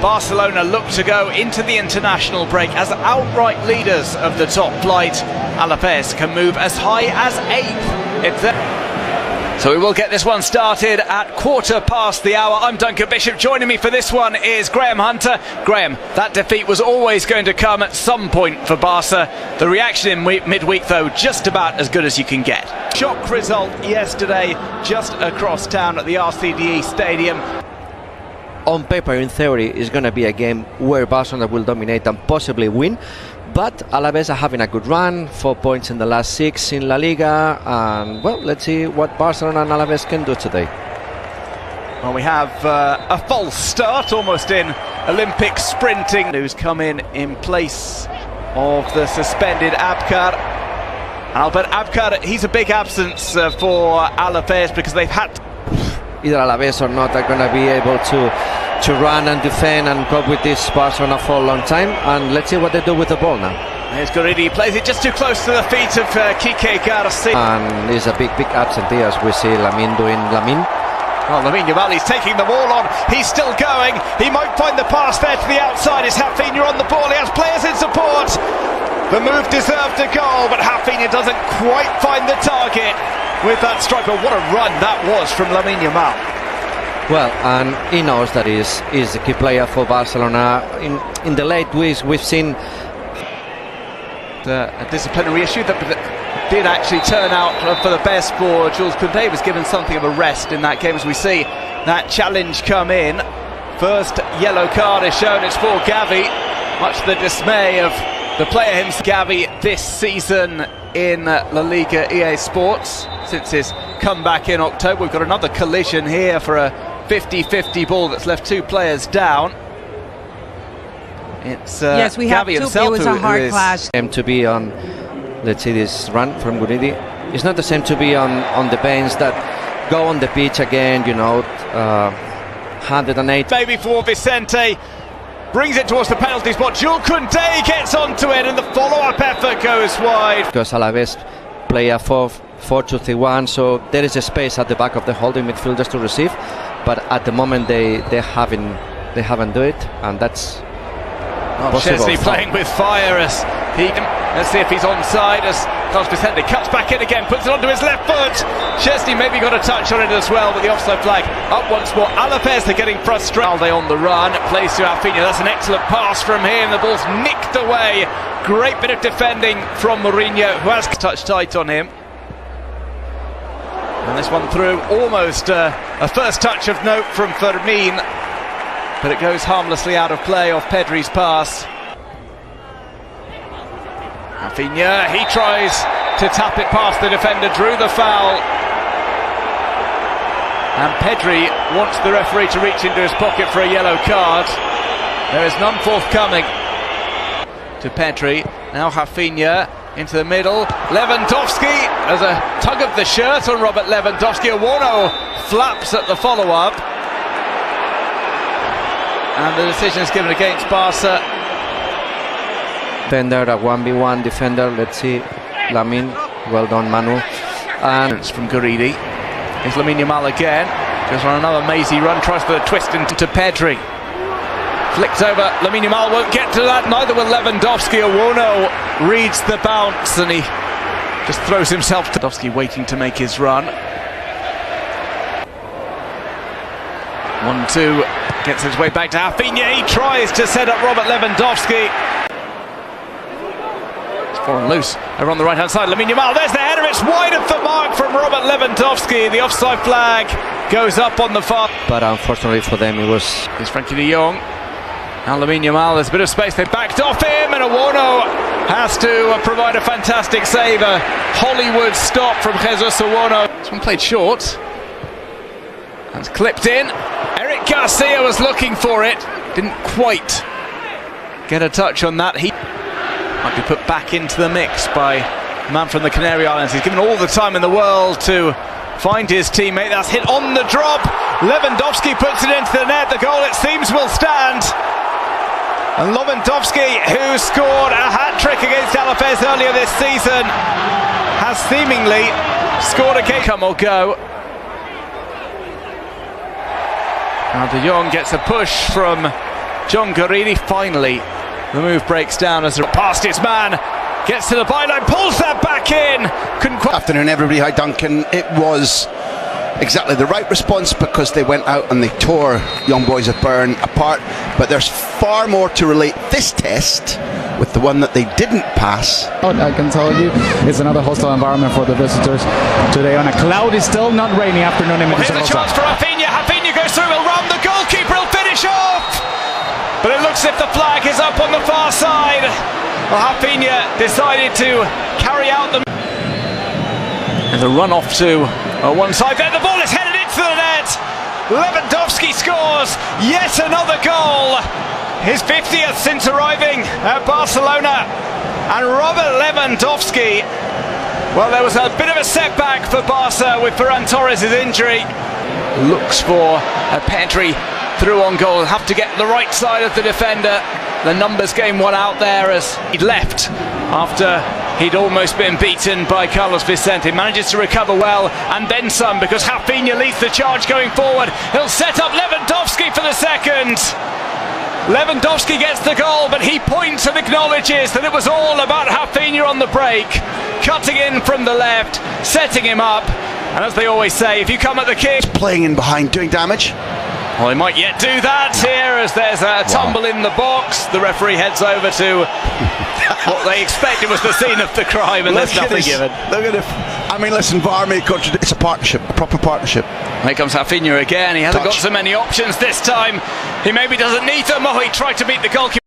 Barcelona look to go into the international break as outright leaders of the top flight. Alaves can move as high as 8th. So we will get this one started at 1:15 the hour. I'm Duncan Bishop. Joining me for this one is Graham Hunter. Graham, that defeat was always going to come at some point for Barca. The reaction in midweek, though, just about as good as you can get. Shock result yesterday just across town at the RCDE Stadium. On paper, in theory, it's going to be a game where Barcelona will dominate and possibly win. But Alaves are having a good run, 4 points in the last 6 in La Liga. And, well, let's see what Barcelona and Alaves can do today. Well, we have a false start, almost in Olympic sprinting. Who's come in place of the suspended Abkar. Albert Abkar, he's a big absence for Alaves because they've had to... Either Alaves or not are going to be able to run and defend and cope with this Barcelona for a long time. And let's see what they do with the ball now. Here's Goridi, plays it just too close to the feet of Kike Garcia. And he's a big absentee, as we see Lamine doing Lamine. Oh, Lamine Yamal, he's taking the ball on. He's still going. He might find the pass there to the outside. It's Rafinha on the ball. He has players in support. The move deserved a goal, but Rafinha doesn't quite find the target with that strike. But what a run that was from Lamine Yamal. Well, and he knows that he's the key player for Barcelona. In the late weeks, we've seen a disciplinary issue that did actually turn out for the best for Jules Koundé. He was given something of a rest in that game, as we see that challenge come in. First yellow card is shown, it's for Gavi, much to the dismay of the player himself. Gavi this season in La Liga EA Sports since his comeback in October. We've got another collision here for a 50-50 ball that's left 2 players down. It's yes, we have Gavi to. himself. It was a hard clash. To be on, let's see this run from Guridi. It's not the same to be on the bench that go on the pitch again, 108. Maybe for Vicente. Brings it towards the penalty spot. Jules Koundé gets onto it and the follow-up effort goes wide. Because Alaves play a 4-2-3-1, so there is a space at the back of the holding midfielders to receive. But at the moment they haven't do it, and that's possible. Chesney playing with fire as he can. Let's see if he's onside as Carlos Vicente cuts back in again, puts it onto his left foot. Chesney maybe got a touch on it as well, but the offside flag up once more. Alaves are getting frustrated. Alde on the run, plays to Rafinha. That's an excellent pass from him. The ball's nicked away. Great bit of defending from Mourinho, who has touched tight on him. And this one through, almost a first touch of note from Fermin, but it goes harmlessly out of play off Pedri's pass. Rafinha, he tries to tap it past the defender, drew the foul. And Pedri wants the referee to reach into his pocket for a yellow card. There is none forthcoming to Pedri. Now Rafinha into the middle. Lewandowski, there's a tug of the shirt on Robert Lewandowski. Owono flaps at the follow-up. And the decision is given against Barca. Defender, a 1v1 defender. Let's see, Lamine, well done Manu. And it's from Goridi. Here's Lamine Yamal again. Goes on another mazy run, tries for the twist into Pedri. Flicks over, Lamine Yamal won't get to that, neither will Lewandowski. Owono reads the bounce and he just throws himself to Lewandowski, waiting to make his run. 1-2, gets his way back to Rafinha. He tries to set up Robert Lewandowski. Fallen loose over on the right hand side. Lamine Yamal, there's the header, it's wide of the mark from Robert Lewandowski. The offside flag goes up on the far. But unfortunately for them, it was. Here's Frankie de Jong. And Lamine Yamal, there's a bit of space, they backed off him, and Owono has to provide a fantastic save. A Hollywood stop from Jesus Owono. This one played short. That's clipped in. Eric Garcia was looking for it, didn't quite get a touch on that. He might be put back into the mix by a man from the Canary Islands. He's given all the time in the world to find his teammate. That's hit on the drop. Lewandowski puts it into the net. The goal, it seems, will stand. And Lewandowski, who scored a hat-trick against Alaves earlier this season, has seemingly scored a game. Come or go. Now De Jong gets a push from John Guarini. Finally, the move breaks down as past his man, gets to the byline, pulls that back in. Couldn't quite. Afternoon, everybody. Hi, Duncan. It was exactly the right response because they went out and they tore Young Boys of Bern apart. But there's far more to relate this test with the one that they didn't pass. I can tell you, it's another hostile environment for the visitors today on a cloudy, still not rainy afternoon in Here's a chance for Rafinha. Rafinha goes through, he'll run the goalkeeper, he'll finish off. But it looks as if the flag is up on the far side. Well, Rafinha decided to carry out the. There's a run off to one side there. The ball is headed into the net. Lewandowski scores yet another goal. His 50th since arriving at Barcelona. And Robert Lewandowski, well, there was a bit of a setback for Barca with Ferran Torres' injury. Looks for a Pedri through on goal. Have to get the right side of the defender. The numbers game one out there as he'd left after he'd almost been beaten by Carlos Vicente. Manages to recover well and then some because Rafinha leads the charge going forward. He'll set up Lewandowski for the second. Lewandowski gets the goal, but he points and acknowledges that it was all about Rafinha on the break, cutting in from the left, setting him up. And as they always say, if you come at the kick, Playing in behind, doing damage. well, he might yet do that here as there's a tumble in the box. The referee heads over to what they expected was the scene of the crime, and there's nothing given. Look at it. I mean, listen, VAR may contradict. It's a partnership, a proper partnership. Here comes Rafinha again. He hasn't got Touch. so many options this time. He maybe doesn't need them. Oh, he tried to beat the goalkeeper.